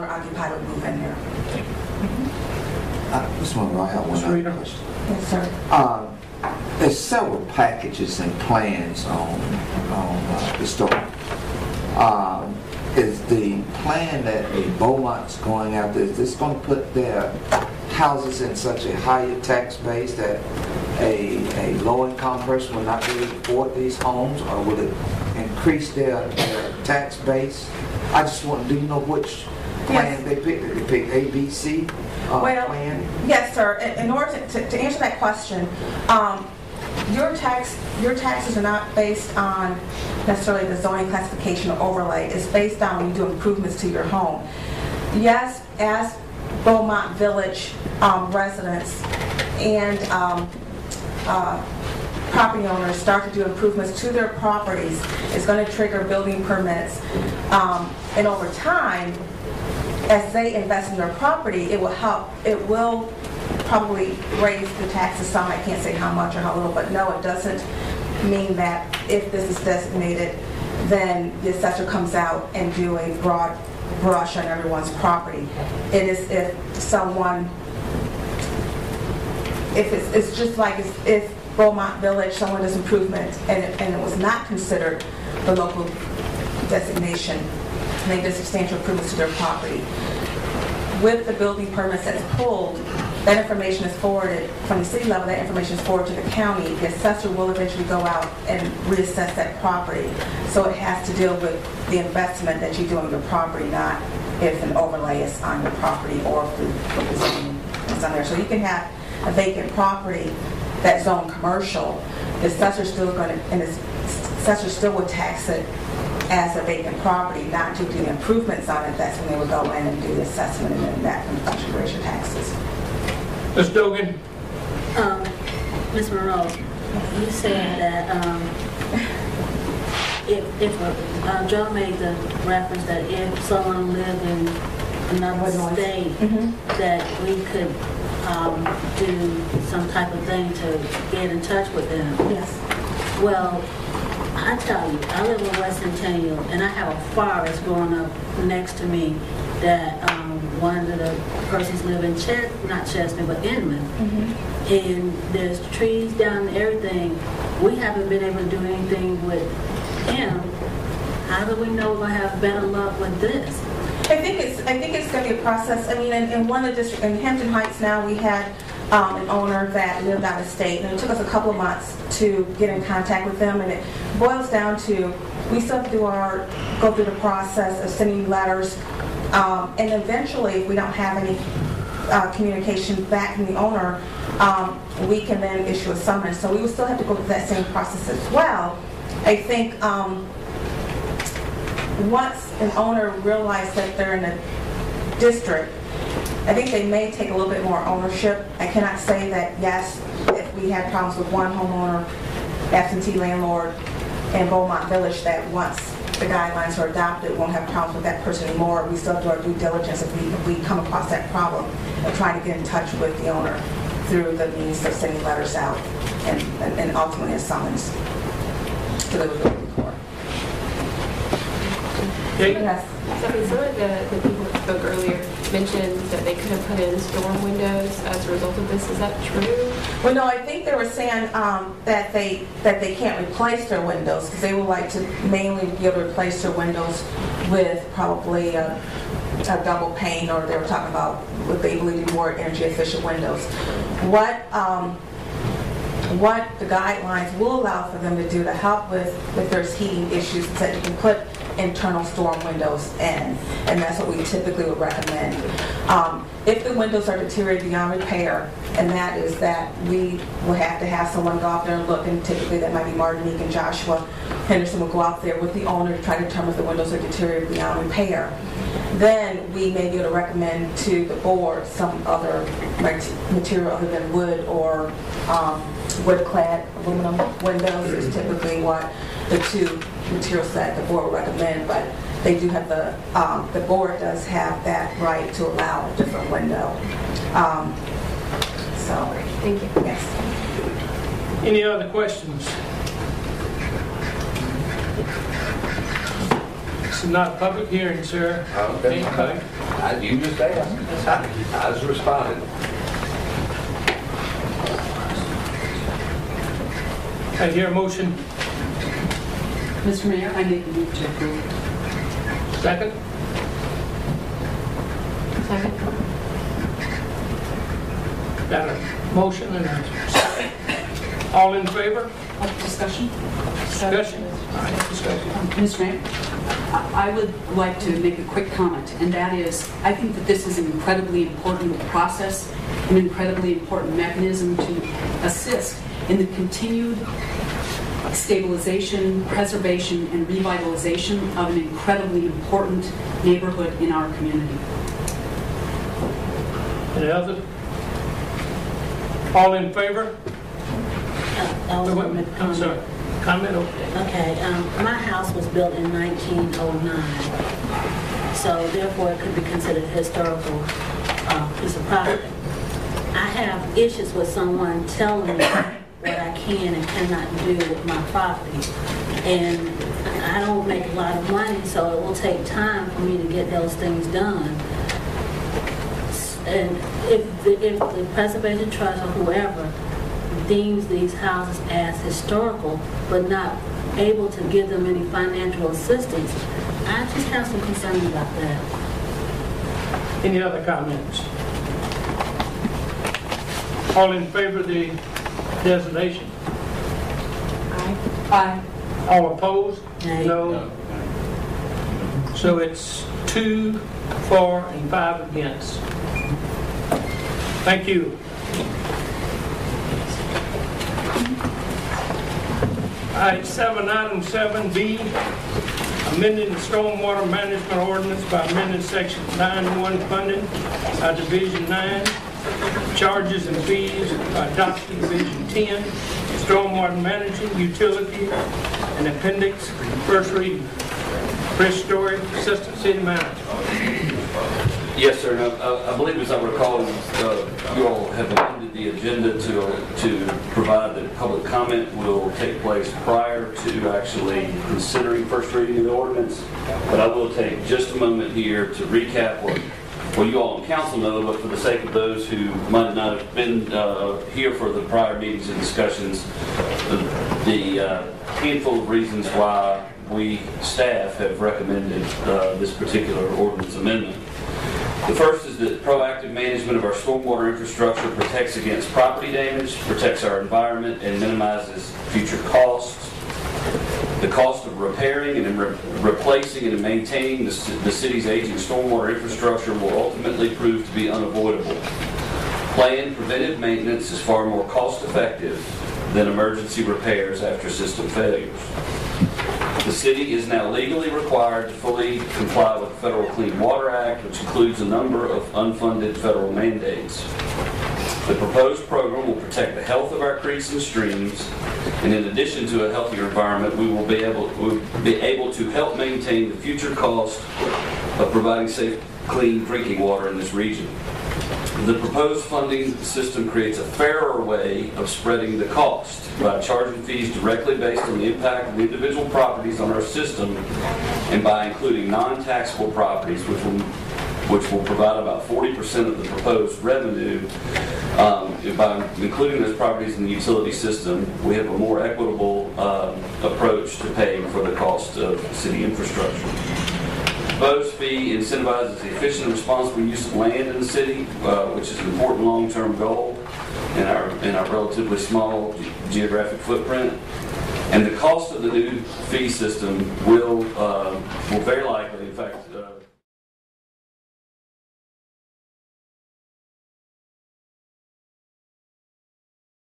occupied would move in here. Ms. Monroe, I have one other question. Yes, sir. There's several packages and plans on the store. Is the plan that the Beaumont's going after, is this going to put their houses in such a higher tax base that a low-income person will not be able to afford these homes, or will it increase their tax base? I just want, do you know which plan they picked? Did they pick A, B, C plan? Yes, sir. In order to answer that question, your taxes are not based on necessarily the zoning classification or overlay. It's based on when you do improvements to your home. Yes, as Beaumont Village residents and property owners start to do improvements to their properties, it's going to trigger building permits. And over time, as they invest in their property, it will probably raise the taxes some. I can't say how much or how little, but no, it doesn't mean that if this is designated, then the assessor comes out and do a broad brush on everyone's property. It is if someone, it's just like if Beaumont Village, someone does improvement and it was not considered the local designation, and they did substantial improvements to their property. With the building permits that's pulled, that information is forwarded from the city level, that information is forwarded to the county. The assessor will eventually go out and reassess that property. So it has to deal with the investment that you do on your property, not if an overlay is on your property or if the zoning is on there. So you can have a vacant property that's zoned commercial. The assessor still going to, and the assessor still would tax it as a vacant property, not to do improvements on it. That's when they would go in and do the assessment, and then that can raise your taxes. Ms. Dogan? Ms. Monroe, you said that if Joe made the reference that if someone lived in another state, that we could do some type of thing to get in touch with them. Yes. Well, I tell you, I live in West Centennial, and I have a forest growing up next to me that one of the persons live in not Chestnut, but Inman. And there's trees down and everything. We haven't been able to do anything with him. How do we know we're going to have better luck with this? I think it's going to be a process. I mean, in one of the districts, in Hampton Heights now, we had an owner that lived out of state, and it took us a couple of months to get in contact with them, and it boils down to we still have to go through the process of sending letters, and eventually, if we don't have any communication back from the owner, we can then issue a summons. So we would still have to go through that same process as well. I think once an owner realizes that they're in a district, I think they may take a little bit more ownership. I cannot say that, yes, if we had problems with one homeowner, absentee landlord in Beaumont Village, that once the guidelines are adopted, we won't have problems with that person anymore. We still do our due diligence if we come across that problem of trying to get in touch with the owner through the means of sending letters out and ultimately a summons to the building court. Yes. So some of the people that spoke earlier mentioned that they could have put in storm windows as a result of this. Is that true? Well, no, I think they were saying that they can't replace their windows because they would like to mainly be able to replace their windows with probably a double pane, or they were talking about what they believe to be more energy efficient windows. What the guidelines will allow for them to do to help with if there's heating issues is that you can put internal storm windows in, and that's what we typically would recommend. If the windows are deteriorated beyond repair, and that is that we will have to have someone go out there and look, and typically that might be Martinique and Joshua Henderson will go out there with the owner to try to determine if the windows are deteriorated beyond repair. Then we may be able to recommend to the board some other material other than wood or wood-clad aluminum windows is typically what the two materials that the board would recommend, but they do have the board does have that right to allow a different window. So, thank you. Yes. Any other questions? This is not a public hearing, sir. Okay. You just asked. I was responding. I hear a motion. Mr. Mayor, I make the move to approve. Second? Second. Got a motion and a second. All in favor? Discussion? Discussion? All right, discussion. Mr. Mayor, I would like to make a quick comment, and that is, I think that this is an incredibly important process, an incredibly important mechanism to assist in the continued stabilization, preservation, and revitalization of an incredibly important neighborhood in our community. Any other? All in favor? I'm sorry. Comment, okay. Okay, my house was built in 1909, so therefore it could be considered a historical piece of property. I have issues with someone telling me what I can and cannot do with my property. And I don't make a lot of money, so it will take time for me to get those things done. And if the Preservation Trust or whoever deems these houses as historical, but not able to give them any financial assistance, I just have some concerns about that. Any other comments? All in favor of the designation? Aye. Aye. All opposed? Nay. No. So it's 2 for and 5 against. Thank you. All right, item 7B, amending the Stormwater Management Ordinance by amending Section 9.1 funding by Division 9, charges and fees by adopting Division 10, Stormwater Management Utility, and Appendix, first reading. Chris Story, Assistant City Manager. Yes, sir. I believe, as I recall, you all have amended the agenda to provide that public comment will take place prior to actually considering first reading of the ordinance. But I will take just a moment here to recap what you all on council know, but for the sake of those who might not have been here for the prior meetings and discussions, the handful of reasons why we staff have recommended this particular ordinance amendment. The first is that proactive management of our stormwater infrastructure protects against property damage, protects our environment, and minimizes future costs. The cost of repairing and replacing and maintaining the city's aging stormwater infrastructure will ultimately prove to be unavoidable. Planned preventive maintenance is far more cost-effective than emergency repairs after system failures. The city is now legally required to fully comply with the Federal Clean Water Act, which includes a number of unfunded federal mandates. The proposed program will protect the health of our creeks and streams, and in addition to a healthier environment, we will be able to help maintain the future cost of providing safe, clean drinking water in this region. The proposed funding system creates a fairer way of spreading the cost by charging fees directly based on the impact of individual properties on our system, and by including non-taxable properties, which will provide about 40% of the proposed revenue. By including those properties in the utility system, we have a more equitable approach to paying for the cost of city infrastructure. The proposed fee incentivizes the efficient and responsible use of land in the city, which is an important long-term goal in our relatively small geographic footprint. And the cost of the new fee system will very likely, in fact,